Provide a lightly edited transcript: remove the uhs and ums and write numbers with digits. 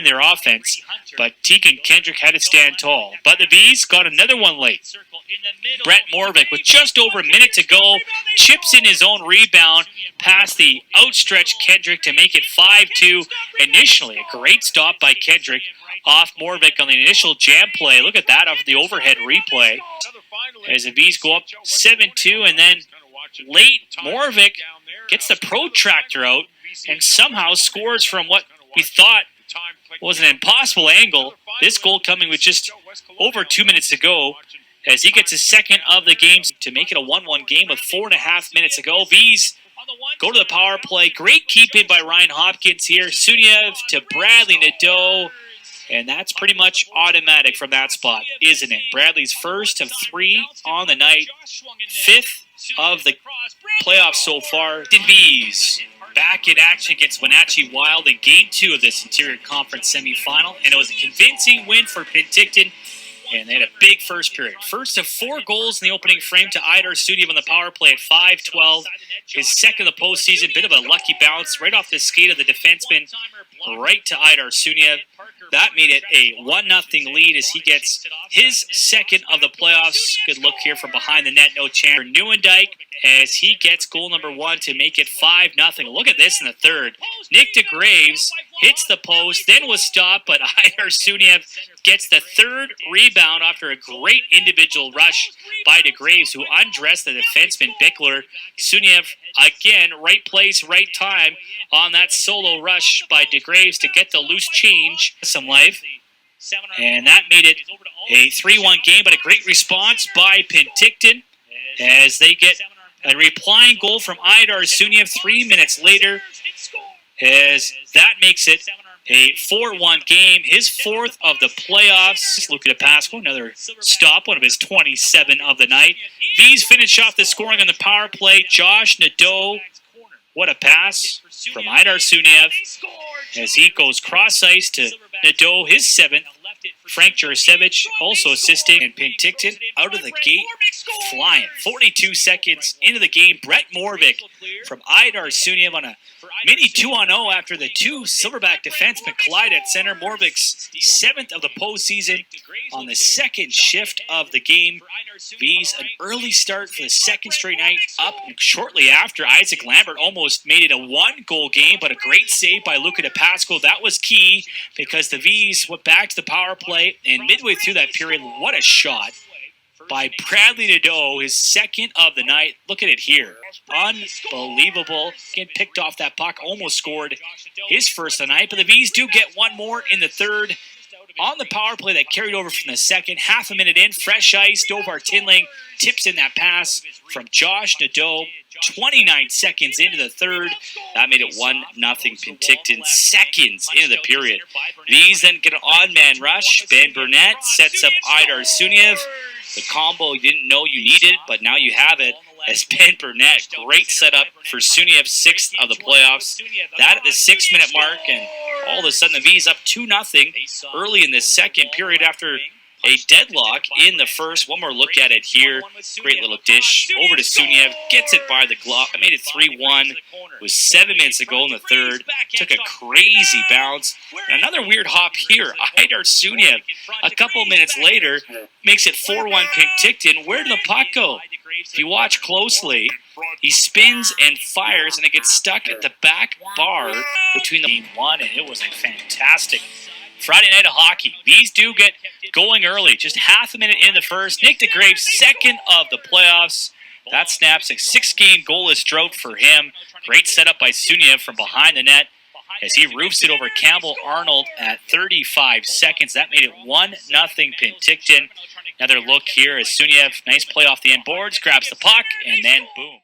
their offense, but Tegan Kendrick had to stand tall. But the Vees got another one late. Brett Morvick, with just over a minute to go, chips in his own rebound past the outstretched Kendrick to make it 5-2. Initially, a great stop by Kendrick off Morvick on the initial jam play. Look at that off the overhead replay. As the Vees go up 7-2, and then late Morvick gets the protractor out and somehow scores from what we thought was an impossible angle. This goal coming with just over 2 minutes to go, as he gets his second of the game to make it a 1-1 game with 4.5 minutes to go. Vees go to the power play. Great keep-in by Ryan Hopkins here. Suniev to Bradley Nadeau. And that's pretty much automatic from that spot, isn't it? Bradley's first of 3 on the night. 5th of the playoffs so far. Vees back in action against Wenatchee Wild in Game 2 of this Interior Conference semifinal. And it was a convincing win for Penticton. And they had a big first period. First of 4 goals in the opening frame to Aydar Suniev on the power play at 5-12. His second of the postseason. Bit of a lucky bounce right off the skate of the defenseman right to Aydar Suniev. That made it a 1-0 lead as he gets his second of the playoffs. Good look here from behind the net. No chance for Neuendijk as he gets goal number 1 to make it 5-0. Look at this in the third. Nick DeGraves hits the post, then was stopped, but Aydar Suniev gets the third rebound after a great individual rush by DeGraves, who undressed the defenseman Bickler. Suniev, again, right place, right time on that solo rush by DeGraves to get the loose change. Some life. And that made it a 3-1 game, but a great response by Penticton as they get a replying goal from Aydar Suniev 3 minutes later, as that makes it a 4-1 game, his 4th of the playoffs. Luca DePasco, another stop, one of his 27 of the night. Vees finish off the scoring on the power play. Josh Nadeau, what a pass from Aydar Suniev as he goes cross-ice to Nadeau, his 7th. Frank Jurasevich also assisting, and Penticton out of the gate flying. 42 seconds into the game, Brett Morvick from Aydar Suniev on a mini 2-on-0 after the 2 Silverback defensemen collide at center. Morvick's 7th of the postseason on the second shift of the game. Vees an early start for the second straight night, up shortly after. Isaac Lambert almost made it a 1-goal game, but a great save by Luca DePasco. That was key because the Vees went back to the power play, and midway through that period, what a shot by Bradley Nadeau, his 2nd of the night. Look at it here. Unbelievable. Again, picked off that puck, almost scored his 1st of the night, but the Vees do get one more in the 3rd on the power play that carried over from the 2nd. Half a minute in, fresh ice. Dovar Tinling tips in that pass from Josh Nadeau. 29 seconds into the 3rd. That made it 1-0 Penticton. Seconds into the period. These then get an odd man rush. Ben Burnett sets up Aydar Suniev. The combo you didn't know you needed, but now you have it. As Ben Burnett, great setup for Suniev's 6th of the playoffs. That at the 6-minute mark, and all of a sudden the Vees up 2-0 early in the second period after a deadlock in the first. One more look at it here. Great little dish over to Suniev. Gets it by the glove. I made it 3-1 with 7 minutes to go in the 3rd. Took a crazy bounce. And another weird hop here. Aydar Suniev, a couple minutes later, makes it 4-1 Penticton. Where did the puck go? If you watch closely, he spins and fires, and it gets stuck at the back bar between the game 1, and it was a fantastic Friday night of hockey. These do get going early, just half a minute in the first. Nick DeGraves, 2nd of the playoffs. That snaps a 6-game goalless drought for him. Great setup by Suniev from behind the net as he roofs it over Campbell Arnold at 35 seconds. That made it 1-0 Penticton. Another look here as Suniev, nice play off the end boards, grabs the puck, and then boom.